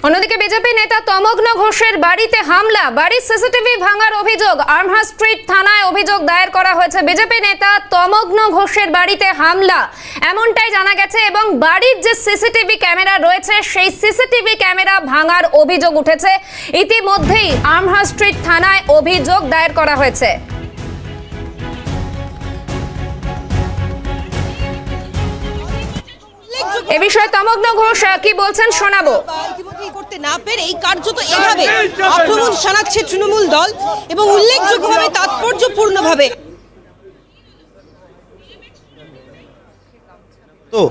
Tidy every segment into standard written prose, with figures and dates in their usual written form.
অন্যদিকে বিজেপি নেতা তমগ্ন ঘোষের বাড়িতে হামলা, বাড়ির সিসিটিভি ভাঙার অভিযোগ। আমহার্স্ট স্ট্রিট থানায় অভিযোগ দায়ের করা হয়েছে। বিজেপি নেতা তমগ্ন ঘোষের বাড়িতে হামলা এমনটাই জানা গেছে এবং বাড়ির যে সিসিটিভি ক্যামেরা রয়েছে সেই সিসিটিভি ক্যামেরা ভাঙার অভিযোগ উঠেছে। ইতিমধ্যেই আমহার্স্ট স্ট্রিট থানায় অভিযোগ দায়ের করা হয়েছে। এ বিষয়ে তমগ্ন ঘোষ কি বলছেন শোনাবো। করতে না পেরে এই কার্যত এভাবে আক্রমণ শানাচ্ছে তৃণমূল দল এবং উল্লেখযোগ্যভাবে তাৎপর্যপূর্ণভাবে। তো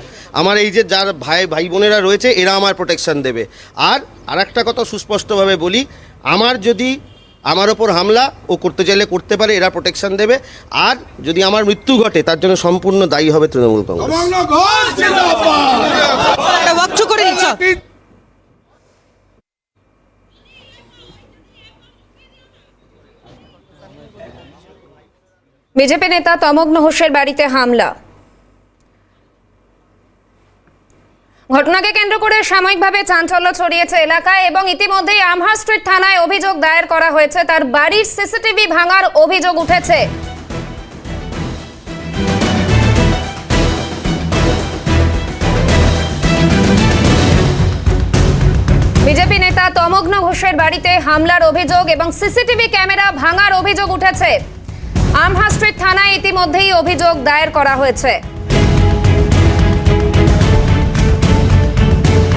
আমার এই যে যার ভাই বোনেরা রয়েছে এরা আমার প্রোটেকশন দেবে। আর আরেকটা কথা সুস্পষ্টভাবে বলি, আমার ওপর হামলা ও করতে চাইলে করতে পারে, এরা প্রোটেকশন দেবে। আর যদি আমার মৃত্যু ঘটে তার জন্য সম্পূর্ণ দায়ী হবে তৃণমূল কংগ্রেস। বিজেপি নেতা তমগ্ন ঘোষের বাড়িতে হামলা। ঘটনাকে কেন্দ্র করে সাময়িকভাবে চাঞ্চল্য ছড়িয়েছে এলাকায় এবং ইতিমধ্যেই আমহার্স্ট স্ট্রিট থানায় অভিযোগ দায়ের করা হয়েছে। তার বাড়ির সিসিটিভি ভাঙার অভিযোগ উঠেছে। বিজেপি নেতা তমগ্ন ঘোষের বাড়িতে হামলার অভিযোগ এবং সিসিটিভি ক্যামেরা ভাঙার অভিযোগ উঠেছে। আমহার্স্ট স্ট্রিট থানায় ইতিমধ্যেই অভিযোগ দায়ের করা হয়েছে।